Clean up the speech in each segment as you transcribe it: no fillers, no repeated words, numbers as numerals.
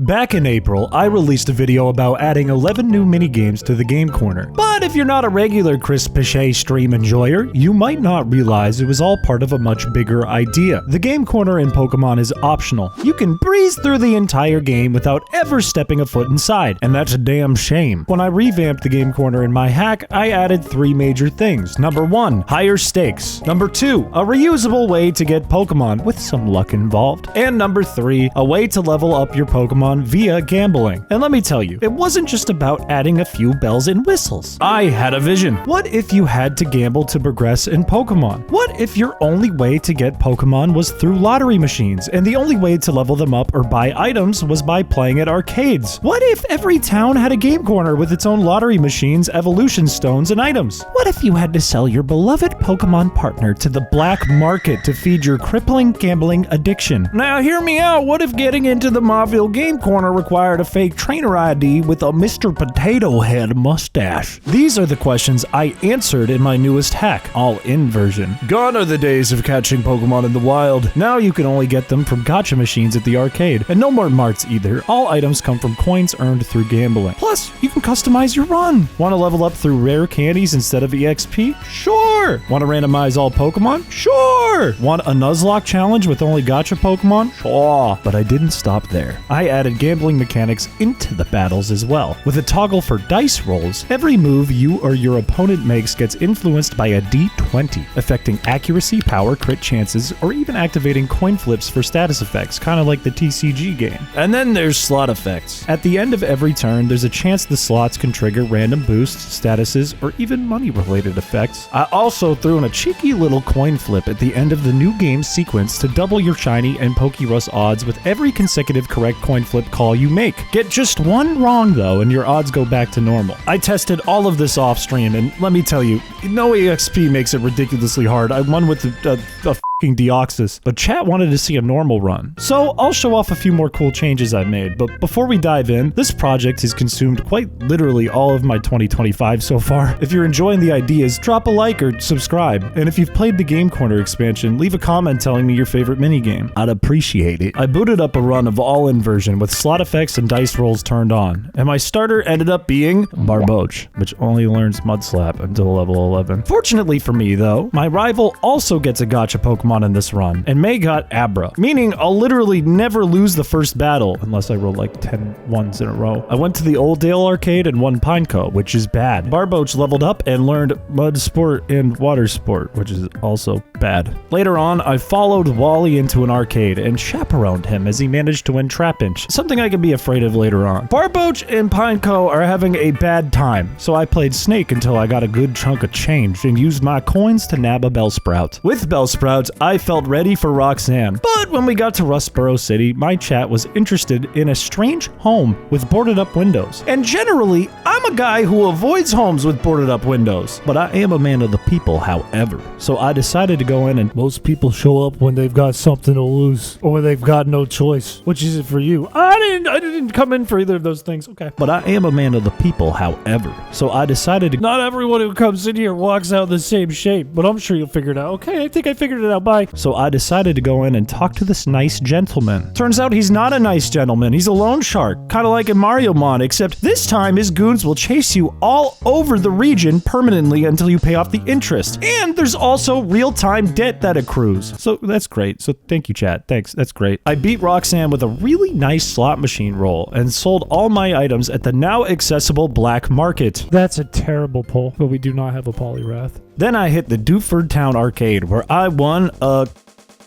Back in April, I released a video about adding 11 new minigames to the Game Corner. But if you're not a regular Chris Piché stream enjoyer, you might not realize it was all part of a much bigger idea. The Game Corner in Pokémon is optional. You can breeze through the entire game without ever stepping a foot inside, and that's a damn shame. When I revamped the Game Corner in my hack, I added 3 major things. Number 1, higher stakes. Number 2, a reusable way to get Pokémon with some luck involved. And number 3, a way to level up your Pokémon via gambling. And let me tell you, it wasn't just about adding a few bells and whistles. I had a vision. What if you had to gamble to progress in Pokemon? What if your only way to get Pokemon was through lottery machines, and the only way to level them up or buy items was by playing at arcades? What if every town had a game corner with its own lottery machines, evolution stones, and items? What if you had to sell your beloved Pokemon partner to the black market to feed your crippling gambling addiction? Now hear me out, what if getting into the Mauville Game Corner required a fake trainer ID with a Mr. Potato Head mustache? These are the questions I answered in my newest hack, all-in version. Gone are the days of catching Pokemon in the wild. Now you can only get them from gacha machines at the arcade, and no more marts either. All items come from coins earned through gambling. Plus, you can customize your run. Want to level up through rare candies instead of EXP? Sure! Want to randomize all Pokemon? Sure! Want a Nuzlocke challenge with only gacha Pokemon? Sure! But I didn't stop there. I added gambling mechanics into the battles as well. With a toggle for dice rolls, every move you or your opponent makes gets influenced by a d20, affecting accuracy, power, crit chances, or even activating coin flips for status effects, kind of like the TCG game. And then there's slot effects. At the end of every turn, there's a chance the slots can trigger random boosts, statuses, or even money-related effects. I also threw in a cheeky little coin flip at the end of the new game sequence to double your shiny and Pokerus odds with every consecutive correct coin flip call you make. Get just one wrong though and your odds go back to normal. I tested all of this off stream and let me tell you, no EXP makes it ridiculously hard. I won with a f***ing Deoxys, but chat wanted to see a normal run. So I'll show off a few more cool changes I've made, but before we dive in, this project has consumed quite literally all of my 2025 so far. If you're enjoying the ideas, drop a like or subscribe, and if you've played the Game Corner expansion, leave a comment telling me your favorite minigame. I'd appreciate it. I booted up a run of all-in version with slot effects and dice rolls turned on, and my starter ended up being Barboach, which only learns Mud Slap until level 11. Fortunately for me though, my rival also gets a gacha Pokemon in this run, and May got Abra, meaning I'll literally never lose the first battle unless I roll like 10 ones in a row. I went to the Old Dale arcade and won Pineco, which is bad. Barboach leveled up and learned Mud Sport and Water Sport, which is also bad. Later on, I followed Wally into an arcade and chaperoned him as he managed to win Trapinch, something I can be afraid of later on. Barboach and Pineco are having a bad time, so I played Snake until I got a good chunk of change and used my coins to nab a Bellsprout. With Bellsprout, I felt ready for Roxanne, but when we got to Rustboro City, my chat was interested in a strange home with boarded up windows. And generally, I'm a guy who avoids homes with boarded up windows, but I am a man of the people, however. So I decided to go in, and most people show up when they've got something to lose or when they've got no choice. Which is it for you? I didn't come in for either of those things. Okay. But I am a man of the people, however. So I decided to... Not everyone who comes in here walks out the same shape, but I'm sure you'll figure it out. Okay, I think I figured it out. Bye. So I decided to go in and talk to this nice gentleman. Turns out he's not a nice gentleman. He's a loan shark, kind of like in Mario Mon, except this time his goons will chase you all over the region permanently until you pay off the interest. And there's also real-time debt that accrues. So that's great. So thank you, chat. Thanks. That's great. I beat Roxanne with a really nice slot machine roll and sold all my items at the now accessible black market. That's a terrible pull, but we do not have a Poliwrath. Then I hit the Dewford Town arcade where I won a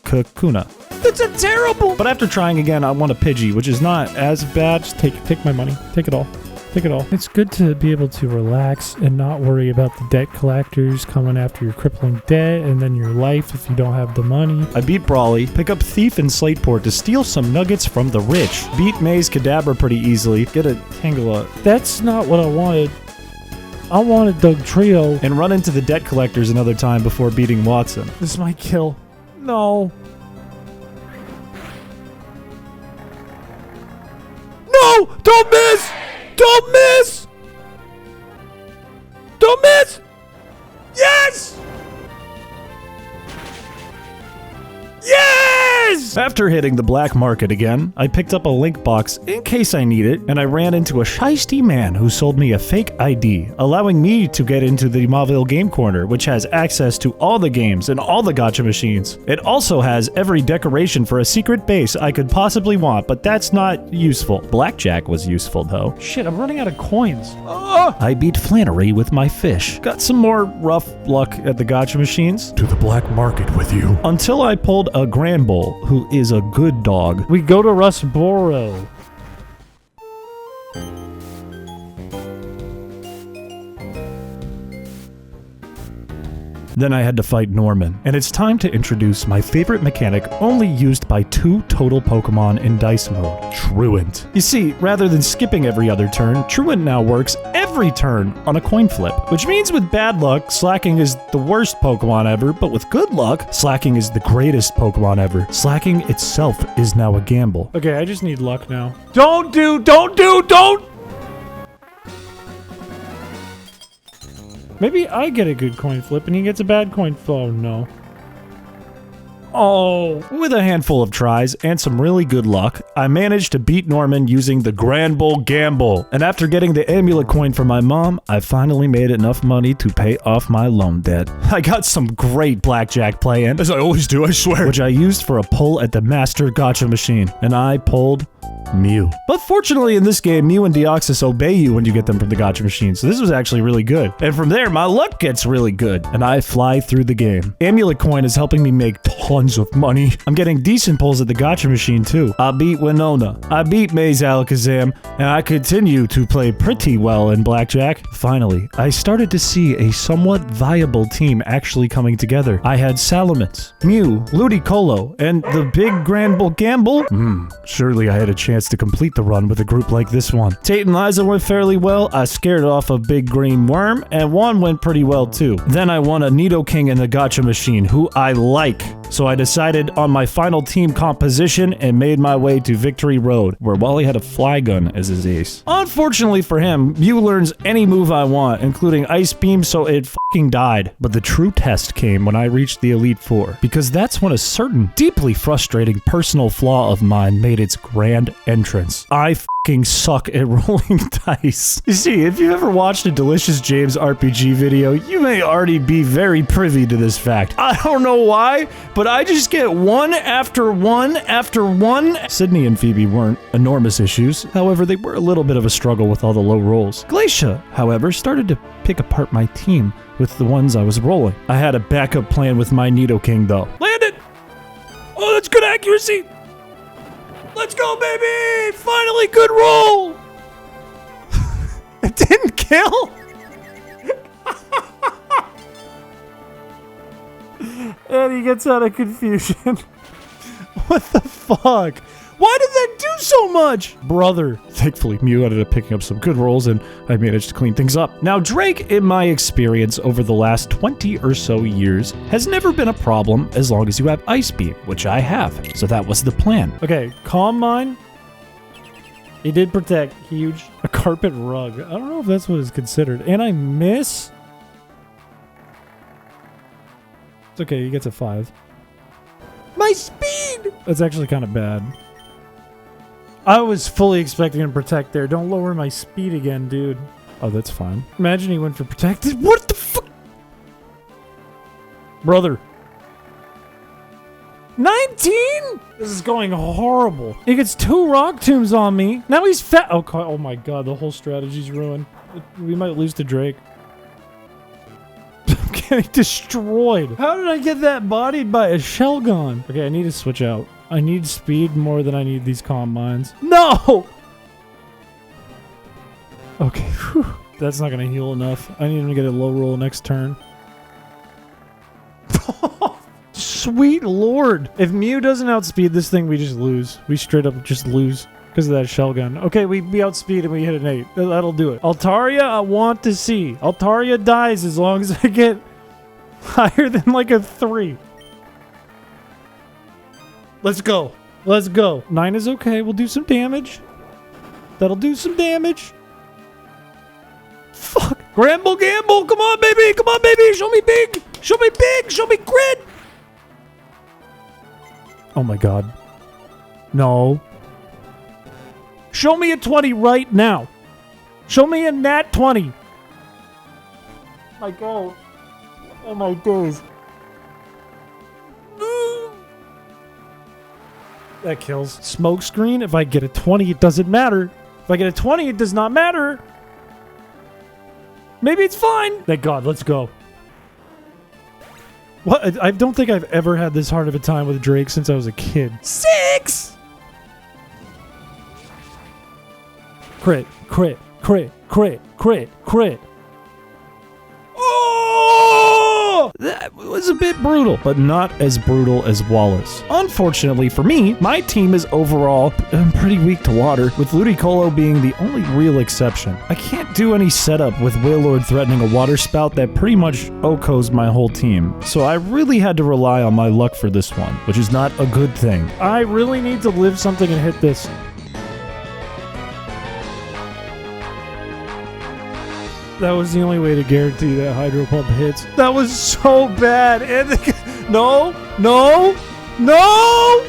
Kakuna. That's a terrible... But after trying again, I won a Pidgey, which is not as bad. Just take my money. Take it all. Take it all. It's good to be able to relax and not worry about the debt collectors coming after your crippling debt and then your life if you don't have the money. I beat Brawly, pick up Thief and Slateport to steal some nuggets from the rich. Beat May's Kadabra pretty easily. Get a Tangela. That's not what I wanted. I wanted Doug Trio. And run into the debt collectors another time before beating Watson. This is my kill. No. No! Don't miss! Don't miss! Don't miss! Yes! Yes! nice. After hitting the black market again, I picked up a link box in case I need it, and I ran into a shiesty man who sold me a fake ID, allowing me to get into the Mauville Game Corner, which has access to all the games and all the gacha machines. It also has every decoration for a secret base I could possibly want, but that's not useful. Blackjack was useful though. Shit, I'm running out of coins. I beat Flannery with my fish. Got some more rough luck at the gacha machines. To the black market with you. Until I pulled a Granbull, who is a good dog. We go to Rustboro. Then I had to fight Norman, and it's time to introduce my favorite mechanic only used by 2 total Pokemon in Dice mode, Truant. You see, rather than skipping every other turn, Truant now works every turn on a coin flip, which means with bad luck, Slacking is the worst Pokemon ever, but with good luck, Slacking is the greatest Pokemon ever. Slacking itself is now a gamble. Okay, I just need luck now. Don't! Maybe I get a good coin flip and he gets a bad coin flip. Oh, no. Oh. With a handful of tries and some really good luck, I managed to beat Norman using the Granbull Gamble. And after getting the amulet coin from my mom, I finally made enough money to pay off my loan debt. I got some great blackjack play in, As I always do, I swear. which I used for a pull at the master gacha machine. And I pulled Mew. But fortunately in this game, Mew and Deoxys obey you when you get them from the gacha machine, so this was actually really good. And from there, my luck gets really good, and I fly through the game. Amulet coin is helping me make tons of money. I'm getting decent pulls at the gacha machine too. I beat Winona, I beat Maze Alakazam, and I continue to play pretty well in blackjack. Finally, I started to see a somewhat viable team actually coming together. I had Salamence, Mew, Ludicolo, and the big Granbull Gamble. Surely I had a chance to complete the run with a group like this one. Tate and Liza went fairly well. I scared off a big green worm, and Juan went pretty well too. Then I won a Nidoking in the gacha machine, who I like. So I decided on my final team composition and made my way to Victory Road, where Wally had a fly gun as his ace. Unfortunately for him, Mew learns any move I want, including Ice Beam, so it fucking died. But the true test came when I reached the Elite Four, because that's when a certain deeply frustrating personal flaw of mine made its grand entrance. I fucking suck at rolling dice. You see, if you've ever watched a Delicious James RPG video, you may already be very privy to this fact. I don't know why, but I just get one after one after one. Sydney and Phoebe weren't enormous issues. However, they were a little bit of a struggle with all the low rolls. Glacia, however, started to pick apart my team with the ones I was rolling. I had a backup plan with my Nidoking though. Land it! Oh, that's good accuracy! Let's go, baby! Finally, good roll! It didn't kill? And he gets out of confusion. What the fuck? Why did that do so much? Brother. Thankfully, Mew ended up picking up some good rolls and I managed to clean things up. Now, Drake, in my experience over the last 20 or so years, has never been a problem as long as you have Ice Beam, which I have. So that was the plan. Okay, Calm Mind. He did protect. Huge. A carpet rug. I don't know if that's what is considered. And I miss. It's okay, he gets a 5. My speed! That's actually kind of bad. I was fully expecting him to protect there. Don't lower my speed again, dude. Oh, that's fine. Imagine he went for protected. What the fuck? Brother. 19? This is going horrible. He gets 2 rock tombs on me. Now he's fat. Oh my god, the whole strategy's ruined. We might lose to Drake. I'm getting destroyed. How did I get that bodied by a Shelgon? Okay, I need to switch out. I need speed more than I need these Calm Minds. No! Okay, whew. That's not gonna heal enough. I need him to get a low roll next turn. Sweet lord! If Mew doesn't outspeed this thing, we just lose. We straight up just lose. Because of that Shelgon. Okay, we outspeed and we hit an 8. That'll do it. Altaria, I want to see. Altaria dies as long as I get higher than like a 3. Let's go. Let's go. 9 is okay. We'll do some damage. That'll do some damage. Fuck. Granbull Gamble. Come on, baby. Come on, baby. Show me big. Show me big. Show me grit. Oh my god. No. Show me a 20 right now. Show me a nat 20. My God. Oh my days. That kills. Smoke screen. If I get a 20, it doesn't matter. If I get a 20, it does not matter. Maybe it's fine. Thank God. Let's go. What? I don't think I've ever had this hard of a time with Drake since I was a kid. 6! Crit, crit, crit, crit, crit, crit. Oh! That was a bit brutal, but not as brutal as Wallace. Unfortunately for me, my team is overall pretty weak to water, with Ludicolo being the only real exception. I can't do any setup with Wailord threatening a water spout that pretty much OHKOs my whole team, so I really had to rely on my luck for this one, which is not a good thing. I really need to live something and hit this. That was the only way to guarantee that Hydro Pump hits. That was so bad. And no, no, no!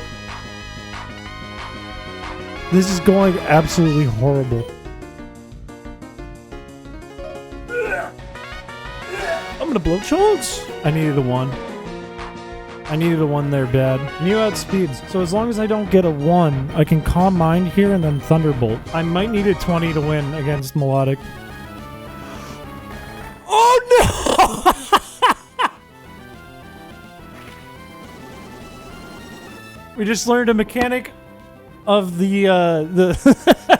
This is going absolutely horrible. I'm gonna blow chunks. I needed a 1. I needed a 1 there bad. Mew outspeeds. So as long as I don't get a 1, I can Calm Mind here and then Thunderbolt. I might need a 20 to win against Melodic. We just learned a mechanic of the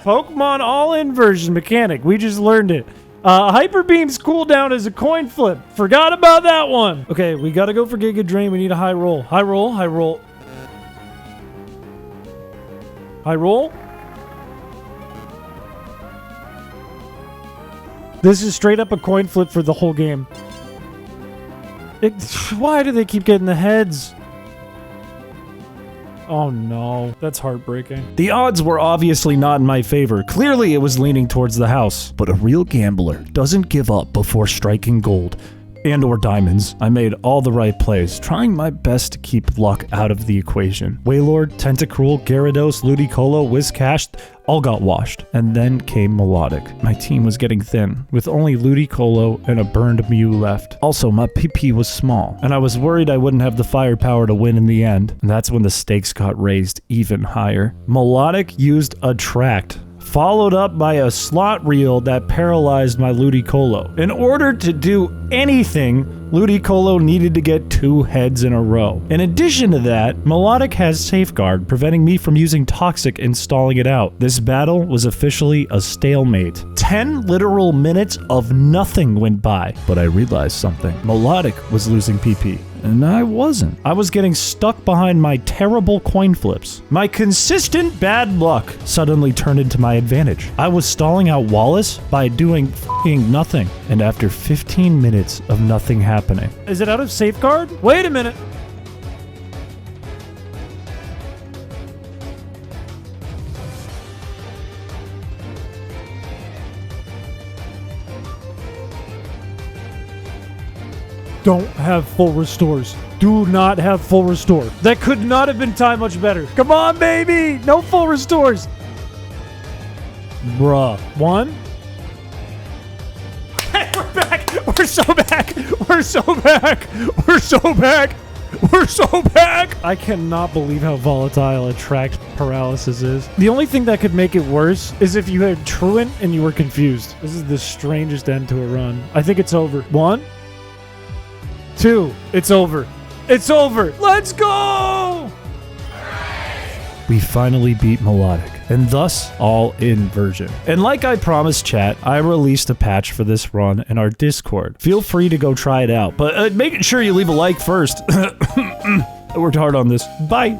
Pokemon All-In version mechanic. We just learned it. Hyper Beam's cooldown is a coin flip. Forgot about that one. Okay, we gotta go for Giga Drain. We need a high roll. High roll, high roll. High roll. This is straight up a coin flip for the whole game. Why do they keep getting the heads? Oh no, that's heartbreaking. The odds were obviously not in my favor. Clearly it was leaning towards the house. But a real gambler doesn't give up before striking gold. And/or diamonds. I made all the right plays, trying my best to keep luck out of the equation. Wailord, Tentacruel, Gyarados, Ludicolo, Whiscash all got washed. And then came Melodic. My team was getting thin, with only Ludicolo and a burned Mew left. Also, my PP was small, and I was worried I wouldn't have the firepower to win in the end. And that's when the stakes got raised even higher. Melodic used Attract, followed up by a slot reel that paralyzed my Ludicolo. In order to do anything, Ludicolo needed to get 2 heads in a row. In addition to that, Melodic has Safeguard, preventing me from using Toxic and stalling it out. This battle was officially a stalemate. 10 literal minutes of nothing went by, but I realized something. Melodic was losing PP. And I wasn't. I was getting stuck behind my terrible coin flips. My consistent bad luck suddenly turned into my advantage. I was stalling out Wallace by doing f***ing nothing. And after 15 minutes of nothing happening. Is it out of Safeguard? Wait a minute. Don't have full restores. Do not have full restore. That could not have been timed much better. Come on, baby! No full restores. Bruh. 1. Hey, we're back! We're so back! We're so back! We're so back! We're so back! I cannot believe how volatile Attract Paralysis is. The only thing that could make it worse is if you had Truant and you were confused. This is the strangest end to a run. I think it's over. 1. 2. It's over. It's over. Let's go! We finally beat Melodic, and thus all-in version. And like I promised chat, I released a patch for this run in our Discord. Feel free to go try it out, but make sure you leave a like first. I worked hard on this. Bye.